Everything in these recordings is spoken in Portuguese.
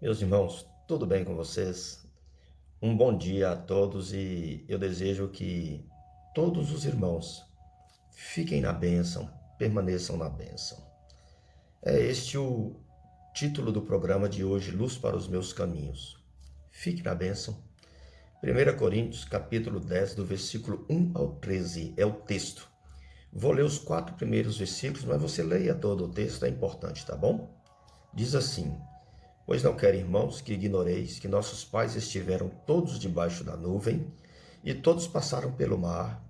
Meus irmãos, tudo bem com vocês? Um bom dia a todos e eu desejo que todos os irmãos fiquem na bênção, permaneçam na bênção. É este o título do programa de hoje, Luz para os Meus Caminhos. Fique na bênção. 1 Coríntios, capítulo 10, do versículo 1 ao 13, é o texto. Vou ler os 4 primeiros versículos, mas você leia todo o texto, é importante, tá bom? Diz assim: Pois não quero, irmãos, que ignoreis que nossos pais estiveram todos debaixo da nuvem, e todos passaram pelo mar,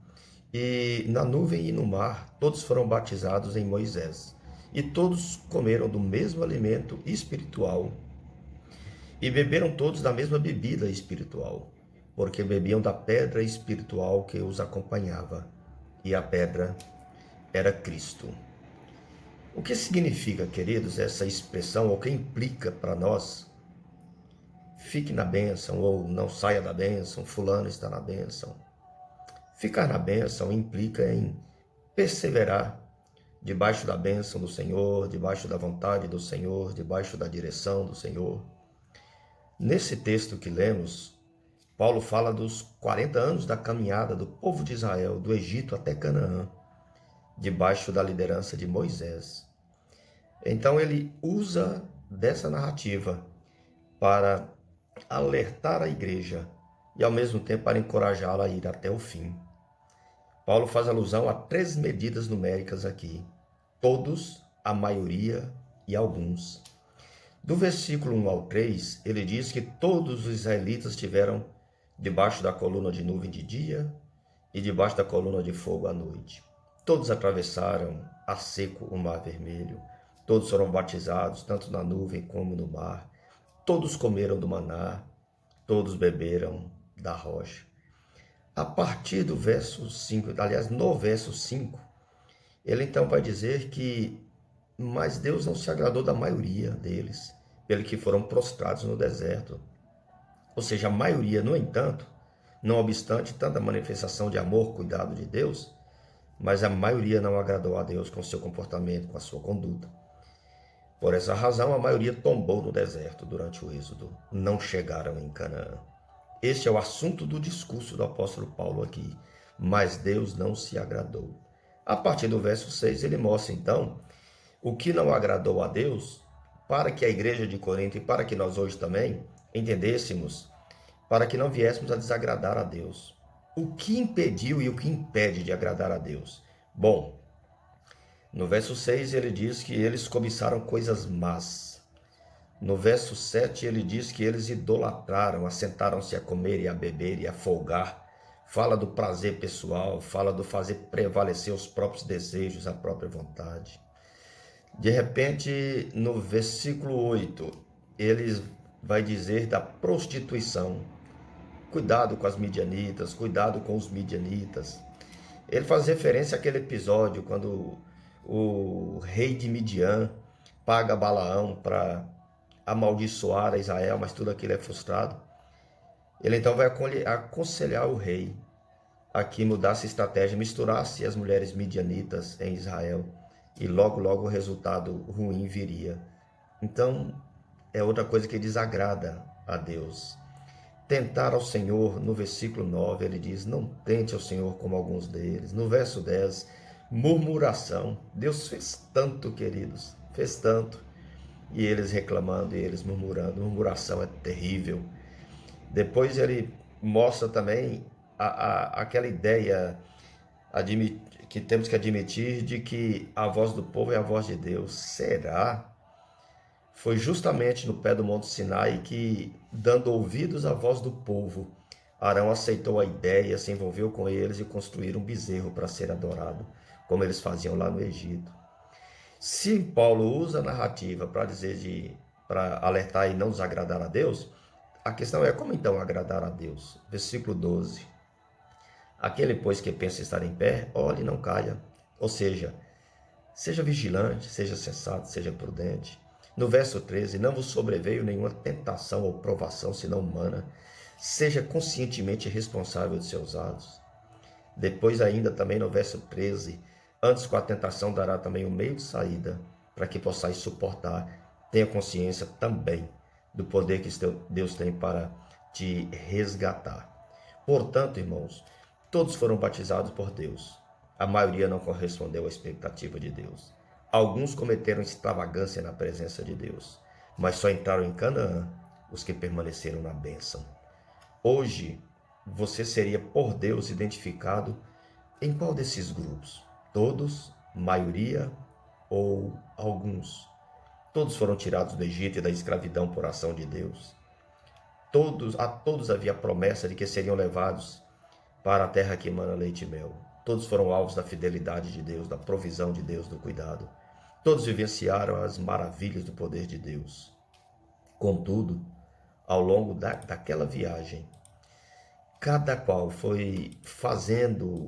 e na nuvem e no mar todos foram batizados em Moisés, e todos comeram do mesmo alimento espiritual, e beberam todos da mesma bebida espiritual, porque bebiam da pedra espiritual que os acompanhava, e a pedra era Cristo. O que significa, queridos, essa expressão, ou o que implica para nós? Fique na bênção ou não saia da bênção, fulano está na bênção. Ficar na bênção implica em perseverar debaixo da bênção do Senhor, debaixo da vontade do Senhor, debaixo da direção do Senhor. Nesse texto que lemos, Paulo fala dos 40 anos da caminhada do povo de Israel, do Egito até Canaã, debaixo da liderança de Moisés. Então ele usa dessa narrativa para alertar a igreja e ao mesmo tempo para encorajá-la a ir até o fim. Paulo faz alusão a 3 medidas numéricas aqui: todos, a maioria e alguns. Do versículo 1 ao 3, ele diz que todos os israelitas estiveram debaixo da coluna de nuvem de dia e debaixo da coluna de fogo à noite. Todos atravessaram a seco o mar vermelho, todos foram batizados, tanto na nuvem como no mar. Todos comeram do maná, todos beberam da rocha. A partir do verso 5, aliás, no verso 5, ele então vai dizer que, mas Deus não se agradou da maioria deles, pelo que foram prostrados no deserto. Ou seja, a maioria, no entanto, não obstante tanta manifestação de amor, cuidado de Deus, mas a maioria não agradou a Deus com seu comportamento, com a sua conduta. Por essa razão, a maioria tombou no deserto durante o êxodo, não chegaram em Canaã. Este é o assunto do discurso do apóstolo Paulo aqui, mas Deus não se agradou. A partir do verso 6, ele mostra então o que não agradou a Deus, para que a igreja de Corinto e para que nós hoje também entendêssemos, para que não viéssemos a desagradar a Deus. O que impediu e o que impede de agradar a Deus? Bom, no verso 6 ele diz que eles cobiçaram coisas más. No verso 7 ele diz que eles idolatraram, assentaram-se a comer e a beber e a folgar. Fala do prazer pessoal, fala do fazer prevalecer os próprios desejos, a própria vontade. De repente, no versículo 8, ele vai dizer da prostituição. Cuidado com as midianitas, cuidado com os midianitas. Ele faz referência àquele episódio quando o rei de Midian paga Balaão para amaldiçoar a Israel, mas tudo aquilo é frustrado. Ele então vai aconselhar o rei a que mudasse a estratégia, misturasse as mulheres midianitas em Israel, e logo o resultado ruim viria. Então, é outra coisa que desagrada a Deus. Tentar ao Senhor, no versículo 9, ele diz: não tente ao Senhor como alguns deles. No verso 10, murmuração. Deus fez tanto, queridos, fez tanto. E eles reclamando e eles murmurando. Murmuração é terrível. Depois ele mostra também aquela ideia que temos que admitir de que a voz do povo é a voz de Deus. Será? Foi justamente no pé do Monte Sinai que, dando ouvidos à voz do povo, Arão aceitou a ideia, se envolveu com eles e construíram um bezerro para ser adorado, como eles faziam lá no Egito. Se Paulo usa a narrativa para para alertar e não desagradar a Deus, a questão é como então agradar a Deus? Versículo 12. Aquele, pois, que pensa estar em pé, olhe e não caia. Ou seja, seja vigilante, seja sensato, seja prudente. No verso 13, não vos sobreveio nenhuma tentação ou provação, senão humana. Seja conscientemente responsável de seus atos. Depois ainda também no verso 13, antes com a tentação dará também o meio de saída, para que possais suportar. Tenha consciência também do poder que Deus tem para te resgatar. Portanto, irmãos, todos foram batizados por Deus. A maioria não correspondeu à expectativa de Deus. Alguns cometeram extravagância na presença de Deus, mas só entraram em Canaã os que permaneceram na bênção. Hoje, você seria por Deus identificado em qual desses grupos? Todos, maioria ou alguns? Todos foram tirados do Egito e da escravidão por ação de Deus. A todos havia a promessa de que seriam levados para a terra que emana leite e mel. Todos foram alvos da fidelidade de Deus, da provisão de Deus, do cuidado. Todos vivenciaram as maravilhas do poder de Deus. Contudo, ao longo daquela viagem, cada qual foi fazendo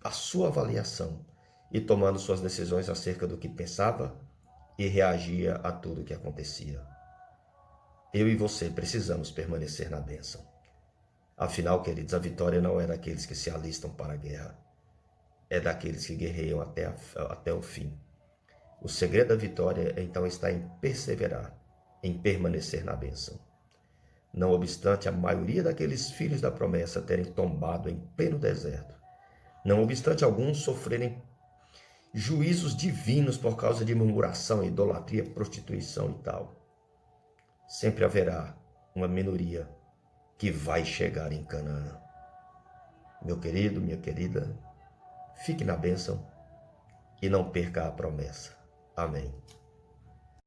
a sua avaliação e tomando suas decisões acerca do que pensava e reagia a tudo o que acontecia. Eu e você precisamos permanecer na bênção. Afinal, queridos, a vitória não é daqueles que se alistam para a guerra, é daqueles que guerreiam até o fim. O segredo da vitória, então, está em perseverar, em permanecer na bênção. Não obstante a maioria daqueles filhos da promessa terem tombado em pleno deserto, não obstante alguns sofrerem juízos divinos por causa de murmuração, idolatria, prostituição e tal, sempre haverá uma minoria que vai chegar em Canaã. Meu querido, minha querida, fique na bênção e não perca a promessa. Amém.